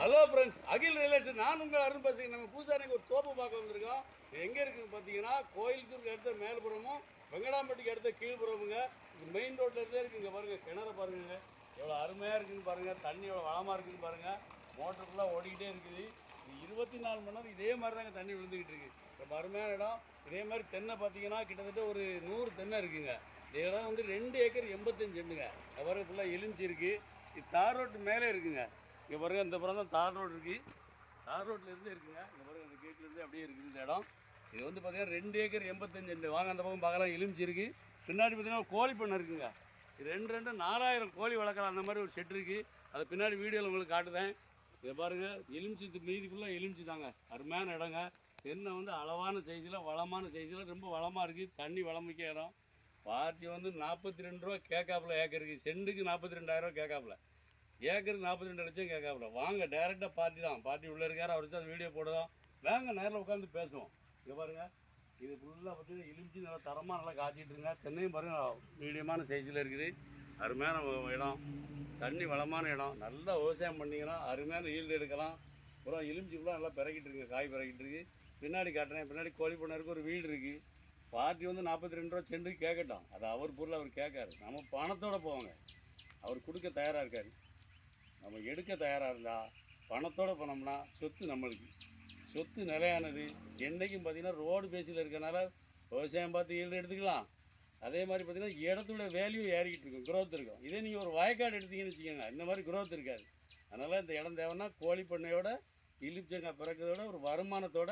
Hello friends, அகில் ரியலேஷன். நான் உங்கள் அருண் பேசுகிறேன். நம்ம பூசாரிக்கு ஒரு தோப்பு பார்க்க வந்திருக்கோம். இது எங்கே இருக்குதுன்னு பார்த்தீங்கன்னா, கோயிலுக்கு அடுத்த மேல்புறமும் வெங்கடாம்பட்டிக்கு அடுத்த கீழ்புறமுங்க. இது மெயின் ரோட்டில் இருந்தே இருக்குங்க. பாருங்கள், கிணறு பாருங்க எவ்வளோ அருமையாக இருக்குதுன்னு பாருங்கள். தண்ணி எவ்வளோ வளமாக இருக்குதுன்னு பாருங்கள். மோட்டர் ஃபுல்லாக ஓடிக்கிட்டே இருக்குது. இது 24 மணி நேரம் இதே மாதிரி தாங்க தண்ணி விழுந்துக்கிட்டு இருக்குது. ரொம்ப அருமையான இடம். இதே மாதிரி தென்னை பார்த்தீங்கன்னா கிட்டத்தட்ட ஒரு 100 தென்னை இருக்குதுங்க. இந்த இடம் வந்து 2 ஏக்கர் 85 செண்டுங்க. பாருங்க, ஃபுல்லாக எலுமிச்சி இருக்குது. இது தார் ரோட்டு மேலே இருக்குதுங்க. இங்கே பாருங்கள், இந்த புறம் தான் தார் ரோடு இருக்குது. தார் ரோட்லேருந்து இருக்குங்க. இங்கே பாருங்கள், அந்த கேட்லேருந்து அப்படியே இருக்குது இந்த இடம். இது வந்து பார்த்தீங்கன்னா 2 ஏக்கர் 85 செண்டு. வாங்க அந்த பக்கம் பார்க்கலாம். எலுமிச்சி இருக்குது. பின்னாடி பார்த்தீங்கன்னா கோழி பண்ணை இருக்குங்க. இது 4000 கோழி வளர்க்கலாம். அந்த மாதிரி ஒரு செட் இருக்குது. அதை பின்னாடி வீடியோவில் உங்களுக்கு காட்டுதேன். இதை பாருங்கள், எலுமிச்சி மீதி ஃபுல்லாக எலுமிச்சி தாங்க. அருமையான இடங்க. தென்னை வந்து அளவான சைஸில் வளமான சைஸில் ரொம்ப வளமாக இருக்குது. தண்ணி வளமிக்க இடம். பார்ட்டி வந்து 42 ரூபா கேட்காப்புல ஏக்கருக்கு. செண்டுக்கு 42,000 கேட்காப்புல. ஏக்கருக்கு 42 லட்சம் கேட்காப்புல. வாங்க, டேரெக்டாக பார்ட்டி தான். பார்ட்டி உள்ளே இருக்கார். அவர் வச்சு அந்த வீடியோ போடுறோம். வாங்க, நேரில் உட்காந்து பேசுவோம். இங்கே பாருங்கள், இது ஃபுல்லாக பார்த்தீங்கன்னா எலுமிச்சி நல்லா தரமாக நல்லா காய்ச்சிட்டு இருங்க. தென்னையும் பாருங்கள், மீடியமான சைஸில் இருக்குது. அருமையான இடம். தண்ணி வளமான இடம். நல்லா விவசாயம் பண்ணிங்கன்னா அருமையான ஈல்டு எடுக்கலாம். அப்புறம் எலுமிச்சி ஃபுல்லாக நல்லா பிறக்கிட்டு இருக்குங்க. காய் பிறக்கிட்டு இருக்குது. பின்னாடி காட்டுறேன். பின்னாடி கோழி பண்ணருக்கு ஒரு வீடு இருக்குது. பார்ட்டி வந்து 42 ரூபா செண்டுக்கு கேட்கட்டும். அது அவர் பொருள், அவர் கேட்காரு. நம்ம பணத்தோடு போவாங்க. அவர் கொடுக்க தயாராக இருக்காரு. நம்ம எடுக்க தயாராக இருந்தால் பணத்தோடு போனோம்னா சொத்து நம்மளுக்கு. சொத்து நிலையானது. என்றைக்கும் பார்த்திங்கன்னா ரோடு பேஸில் இருக்கிறனால விவசாயம் பார்த்து ஈல்டு எடுத்துக்கலாம். அதே மாதிரி பார்த்திங்கன்னா இடத்தோட வேல்யூ ஏறிக்கிட்டு இருக்கும், க்ரோத் இருக்கும். இதே நீங்கள் ஒரு வயக்காடு எடுத்தீங்கன்னு வச்சுக்கோங்க, இந்த மாதிரி க்ரோத் இருக்காது. அதனால் இந்த இடம் தேவைன்னா கோழி பண்ணையோட இலிப்சங்காய் பிறக்கிறதோட ஒரு வருமானத்தோட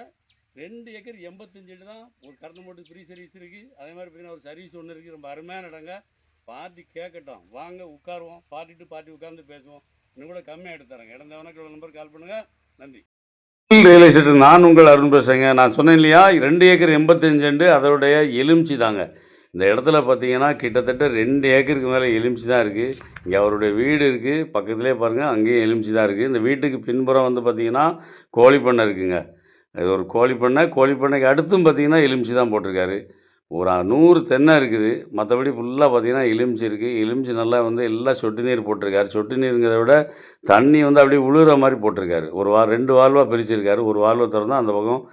2 ஏக்கர் 85 தான். ஒரு கரண்ட் மோட்டு ஃப்ரீ சர்வீஸ் இருக்குது. அதே மாதிரி பார்த்திங்கன்னா ஒரு சர்வீஸ் ஒன்று இருக்குது. ரொம்ப அருமையான இடங்க. பார்ட்டி கேட்கட்டும். வாங்க, உட்காருவோம். பார்ட்டி டு பார்ட்டி உட்காந்து பேசுவோம். இன்னும் கூட கம்மியாக எடுத்துறேங்க. இடம் தேவைன்னா இவ்வளோ நம்பர் கால் பண்ணுங்கள். நன்றி. ரியல் எஸ்டேட், நான் உங்கள் அருண் பேசுகிறேங்க. நான் சொன்னேன் இல்லையா, 2 ஏக்கர் 85 செண்டு அதோடைய எலுமிச்சி தாங்க. இந்த இடத்துல பார்த்தீங்கன்னா கிட்டத்தட்ட 2 ஏக்கருக்கு மேலே எலுமிச்சி தான் இருக்குது. இங்கே அவருடைய வீடு இருக்குது. பக்கத்துலேயே பாருங்கள், அங்கேயும் எலுமிச்சி தான் இருக்குது. இந்த வீட்டுக்கு பின்புறம் வந்து பார்த்திங்கன்னா கோழி பண்ணை இருக்குதுங்க. இது ஒரு கோழி பண்ணை. கோழி பண்ணைக்கு அடுத்தும் பார்த்திங்கன்னா எலுமிச்சி தான் போட்டிருக்காரு. ஒரு 100 தென்னை இருக்குது. மற்றபடி ஃபுல்லாக பார்த்திங்கன்னா எலுமிச்சி இருக்குது. எலுமிச்சி நல்லா வந்து எல்லாம் சொட்டு நீர் போட்டிருக்காரு. சொட்டு நீருங்கிறத விட தண்ணி வந்து அப்படியே உழுகிற மாதிரி போட்டிருக்காரு. 2 வால்வாக பிரிச்சிருக்காரு. ஒரு வால்வை திறந்தால் அந்த பக்கம்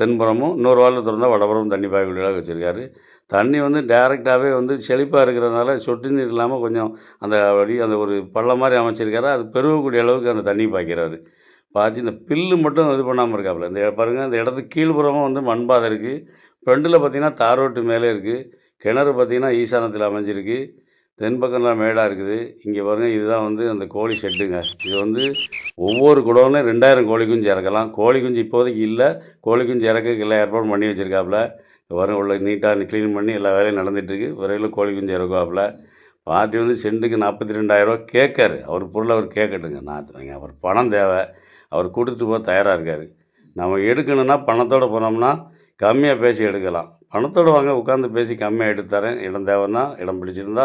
தென்புறமும், இன்னொரு வால்வை திறந்தால் வடபுறமும் தண்ணி பாய்க்கூடியதாக வச்சுருக்காரு. தண்ணி வந்து டேரெக்டாகவே வந்து செழிப்பாக இருக்கிறதுனால சொட்டு நீர் இல்லாமல் கொஞ்சம் அந்த அந்த ஒரு பள்ளம் மாதிரி அமைச்சிருக்காரு. அது பெருகக்கூடிய அளவுக்கு அந்த தண்ணி பாய்க்கிறாரு. பார்த்து இந்த பில்லு மட்டும் இது பண்ணாமல் இருக்காப்புல. இந்த பாருங்கள், இந்த இடத்துக்கு கீழ்புறமும் வந்து மண்பாதை இருக்குது. ஃப்ரெண்டில் பார்த்திங்கன்னா தார் ரோட்டு மேலே இருக்குது. கிணறு பார்த்திங்கன்னா ஈசானத்தில் அமைஞ்சிருக்கு. தென்பக்கம்லாம் மேடாக இருக்குது. இங்கே பாருங்கள், இதுதான் வந்து அந்த கோழி ஷெட்டுங்க. இது வந்து ஒவ்வொரு குடோன்லையும் 2000 கோழி குஞ்சு இறக்கலாம். கோழி குஞ்சு இப்போதைக்கு இல்லை. கோழி குஞ்சு இறக்க எல்லாம் ஏற்பாடு பண்ணி வச்சுருக்காப்புல. பாருங்கள், உள்ள நீட்டாக க்ளீன் பண்ணி எல்லா வேலையும் நடந்துகிட்ருக்கு. விரைவில் கோழி குஞ்சு இறக்குவாப்புல. பார்ட்டி வந்து செண்டுக்கு 42,000 கேட்காரு. அவர் பொருள் அவர் கேட்கட்டுங்க. நான் அவர் பணம் தேவை. அவர் கொடுத்துட்டு போக தயாராக இருக்கார். நம்ம எடுக்கணுன்னா பணத்தோடு போனோம்னா கம்மியாக பேசி எடுக்கலாம். பணத்தோடு வாங்க, உட்காந்து பேசி கம்மியாக எடுத்து தரேன். இடம் தேவைன்னா, இடம் பிடிச்சிருந்தா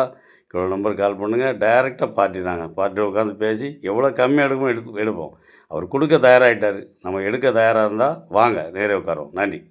இவ்வளோ நம்பர் கால் பண்ணுங்கள். டைரெக்டாக பார்ட்டி தாங்க. பார்ட்டியில் உட்காந்து பேசி எவ்வளோ கம்மியாக எடுக்குமோ எடுப்போம். அவர் கொடுக்க தயாராகிட்டார். நம்ம எடுக்க தயாராக இருந்தால் வாங்க, நேரே உட்காரோம். நன்றி.